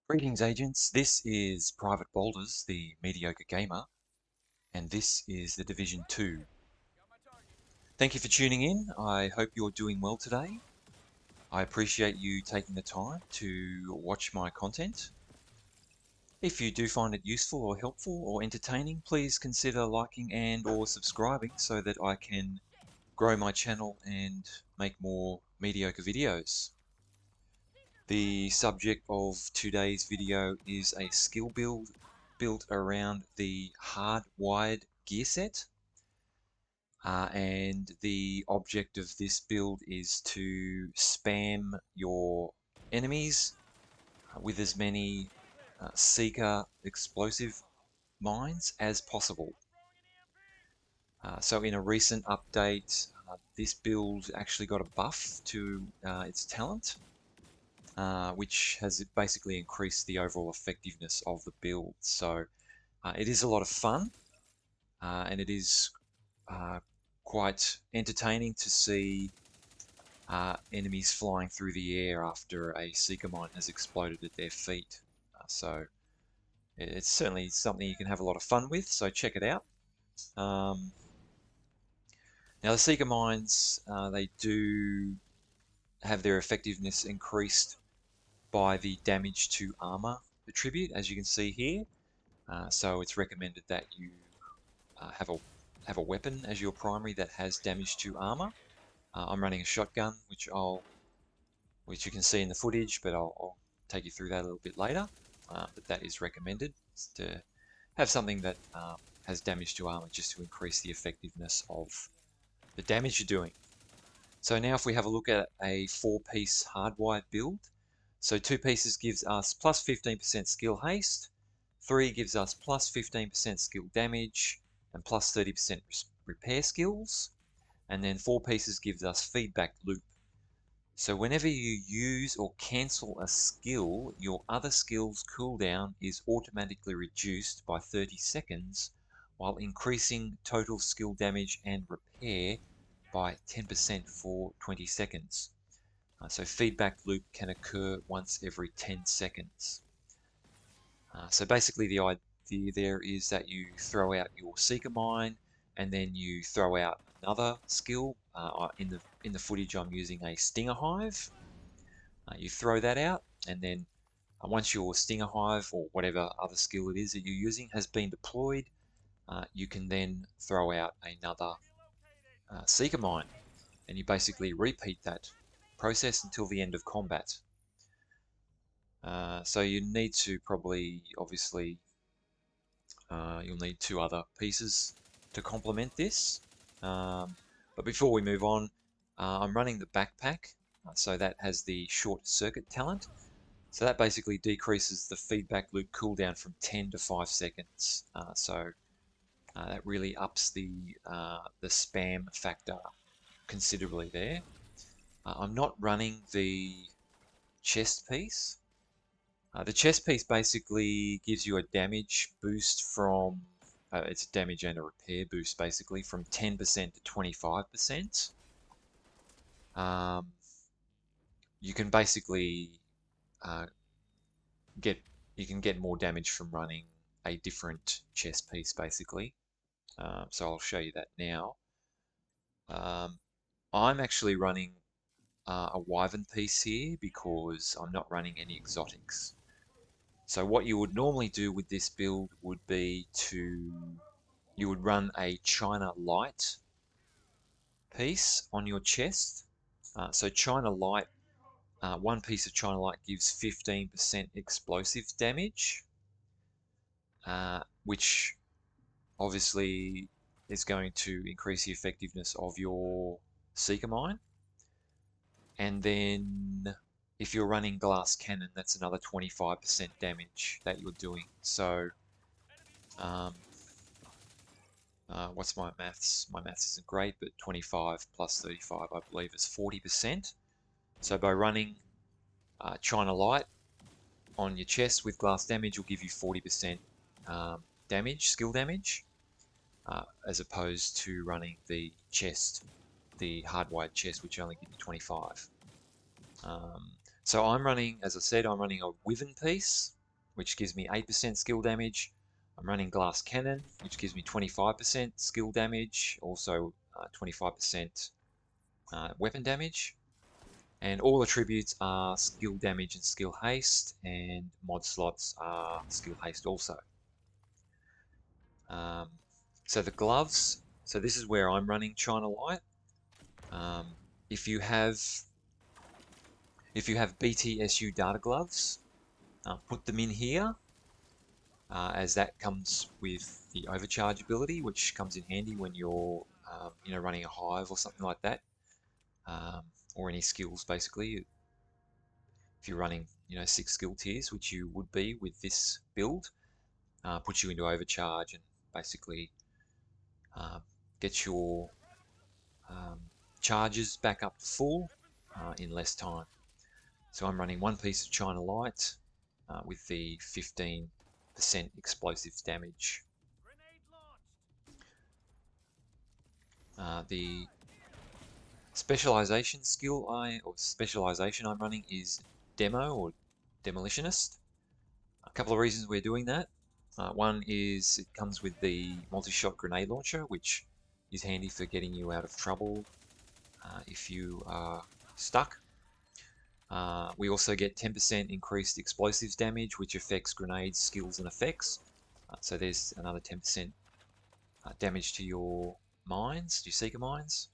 Greetings, agents. This is Private Boulders, the mediocre gamer, and this is the Division 2. Thank you for tuning in. I hope you're doing well today. I appreciate you taking the time to watch my content. If you do find it useful or helpful or entertaining, please consider liking and or subscribing so that I can grow my channel and make more mediocre videos. The subject of today's video is a skill build built around the hardwired gear set. And the object of this build is to spam your enemies with as many Seeker explosive mines as possible. So in a recent update, this build actually got a buff to its talent. Which has basically increased the overall effectiveness of the build. So it is a lot of fun, and it is quite entertaining to see enemies flying through the air after a Seeker mine has exploded at their feet. So it's certainly something you can have a lot of fun with, so check it out. Now the Seeker mines, they do have their effectiveness increased by the damage to armor attribute, as you can see here. So it's recommended that you have a weapon as your primary that has damage to armor. I'm running a shotgun, which you can see in the footage, but I'll take you through that a little bit later. But that is recommended to have something that has damage to armor just to increase the effectiveness of the damage you're doing. So now if we have a look at a 4-piece hardwired build, so 2 pieces gives us plus 15% skill haste, 3 gives us plus 15% skill damage, and plus 30% repair skills, and then 4 pieces gives us feedback loop. So whenever you use or cancel a skill, your other skill's cooldown is automatically reduced by 30 seconds, while increasing total skill damage and repair by 10% for 20 seconds. So feedback loop can occur once every 10 seconds. So basically the idea there is that you throw out your Seeker Mine and then you throw out another skill. In the footage I'm using a Stinger Hive. You throw that out, and then once your Stinger Hive or whatever other skill it is that you're using has been deployed, you can then throw out another Seeker Mine, and you basically repeat that process until the end of combat. So you need to probably, obviously, you'll need 2 other pieces to complement this. But before we move on, I'm running the backpack, so that has the short circuit talent. So that basically decreases the feedback loop cooldown from 10 to 5 seconds. So that really ups the spam factor considerably there. I'm not running the chest piece. The chest piece basically gives you a damage boost from, it's a damage and a repair boost basically, from 10% to 25%. You can basically get more damage from running a different chest piece basically. So I'll show you that now. I'm actually running a Wyvern piece here because I'm not running any exotics. So what you would normally do with this build would be you would run a China Light piece on your chest. So China Light, 1 piece of China Light gives 15% explosive damage, which obviously is going to increase the effectiveness of your Seeker Mine. And then if you're running Glass Cannon, that's another 25% damage that you're doing. So what's my maths? My maths isn't great, but 25 plus 35, I believe, is 40%. So by running China Light on your chest with glass damage will give you 40% damage, skill damage, as opposed to running the chest, the hardwired chest, which only give you 25. So I'm running, as I said, I'm running a Wyvern piece. which gives me 8% skill damage. I'm running Glass Cannon, which gives me 25% skill damage, also 25% weapon damage. And all attributes are skill damage and skill haste, and mod slots are skill haste also. So the gloves, so this is where I'm running China Light. If you have BTSU data gloves, put them in here, as that comes with the overcharge ability, which comes in handy when you're running a hive or something like that, or any skills basically. If you're running 6 skill tiers, which you would be with this build, puts you into overcharge and basically gets your charges back up to full in less time. So I'm running one piece of China Light with the 15% explosives damage. The specialization specialization I'm running is Demo or Demolitionist. A couple of reasons we're doing that. One is it comes with the multi-shot grenade launcher, which is handy for getting you out of trouble if you are stuck. We also get 10% increased explosives damage, which affects grenades, skills, and effects. So there's another 10% damage to your mines, your Seeker mines.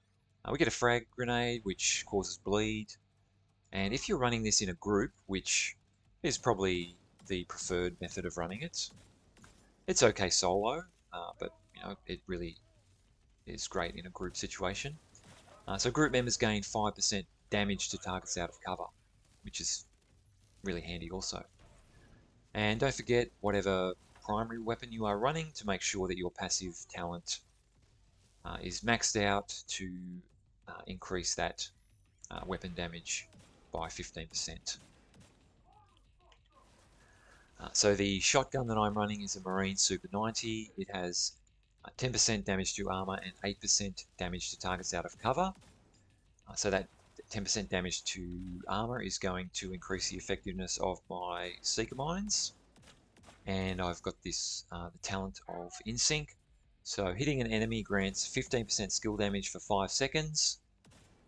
We get a frag grenade, which causes bleed. And if you're running this in a group, which is probably the preferred method of running it, it's okay solo, but it really is great in a group situation. So group members gain 5% damage to targets out of cover, which is really handy also. And don't forget, whatever primary weapon you are running, to make sure that your passive talent is maxed out to increase that weapon damage by 15%. So the shotgun that I'm running is a Marine Super 90. It has 10% damage to armor and 8% damage to targets out of cover. So that 10% damage to armor is going to increase the effectiveness of my Seeker Mines. And I've got this the talent of InSync. So hitting an enemy grants 15% skill damage for 5 seconds.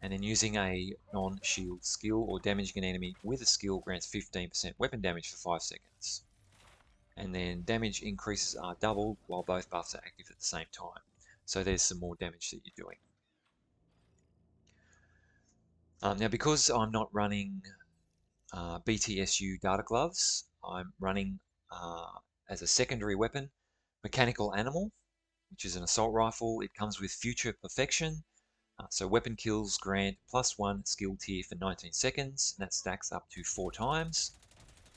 And then using a non-shield skill or damaging an enemy with a skill grants 15% weapon damage for 5 seconds. And then damage increases are doubled while both buffs are active at the same time. So there's some more damage that you're doing. Now, because I'm not running BTSU data gloves, I'm running as a secondary weapon Mechanical Animal, which is an assault rifle. It comes with Future Perfection. So weapon kills grant +1 skill tier for 19 seconds, and that stacks up to 4 times.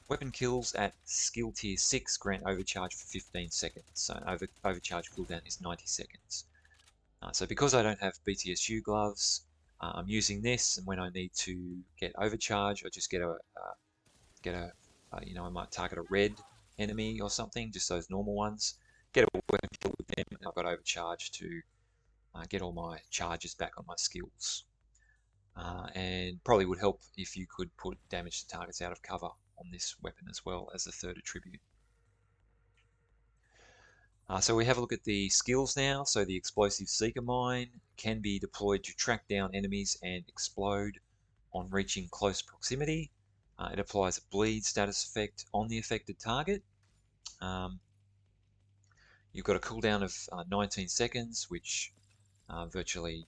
Weapon kills at skill tier 6 grant overcharge for 15 seconds. So overcharge cooldown is 90 seconds. So because I don't have BTSU gloves, I'm using this, and when I need to get overcharge, I just I might target a red enemy or something, just those normal ones. Get a weapon kill with them, and I've got overcharge to get all my charges back on my skills. And probably would help if you could put damage to targets out of cover on this weapon as well as a third attribute. So we have a look at the skills now. So the Explosive Seeker Mine can be deployed to track down enemies and explode on reaching close proximity. It applies a bleed status effect on the affected target. You've got a cooldown of 19 seconds, which virtually,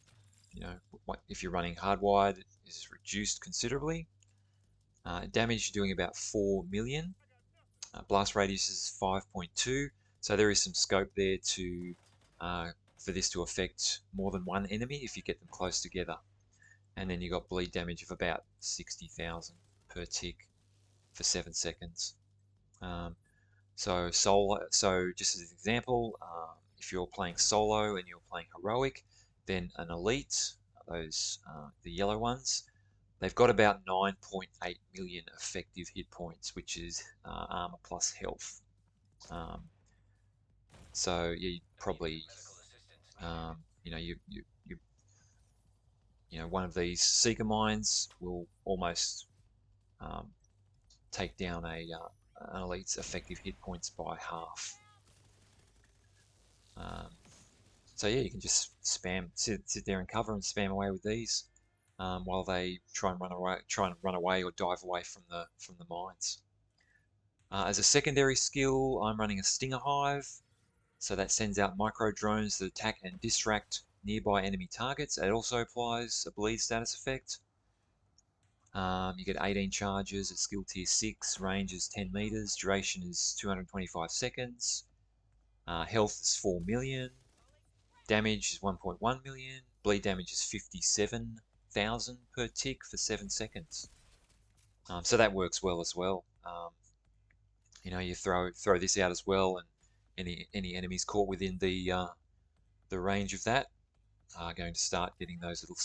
if you're running hardwired, is reduced considerably. Damage doing about 4 million. Blast radius is 5.2. So there is some scope there to for this to affect more than one enemy if you get them close together. And then you got bleed damage of about 60,000 per tick for 7 seconds. So just as an example, if you're playing solo and you're playing heroic, then an elite, those the yellow ones, they've got about 9.8 million effective hit points, which is armor plus health. So you probably, one of these Seeker Mines will almost take down a an elite's effective hit points by half. So yeah, you can just sit there and cover and spam away with these while they try and run away or dive away from the mines. As a secondary skill, I'm running a Stinger Hive, so that sends out micro drones that attack and distract nearby enemy targets. It also applies a bleed status effect. You get 18 charges at skill tier 6, range is 10 meters, duration is 225 seconds, health is 4 million, damage is 1.1 million, bleed damage is 57,000 per tick for 7 seconds. So that works well as well. You throw this out as well, and any enemies caught within the range of that are going to start getting those little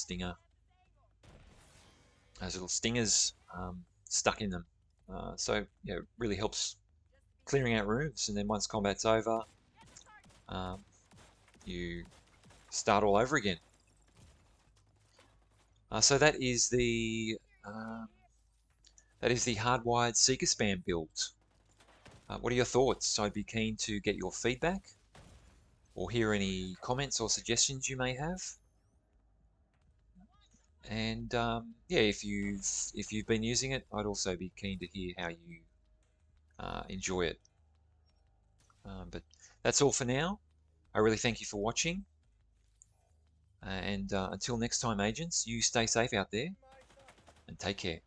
stingers stuck in them. So yeah, it really helps clearing out rooms, and then once combat's over, you start all over again. So that is the hardwired Seeker Spam build. What are your thoughts? I'd be keen to get your feedback or hear any comments or suggestions you may have. And yeah, if you've been using it, I'd also be keen to hear how you enjoy it. But that's all for now. I really thank you for watching. And until next time, agents, you stay safe out there and take care.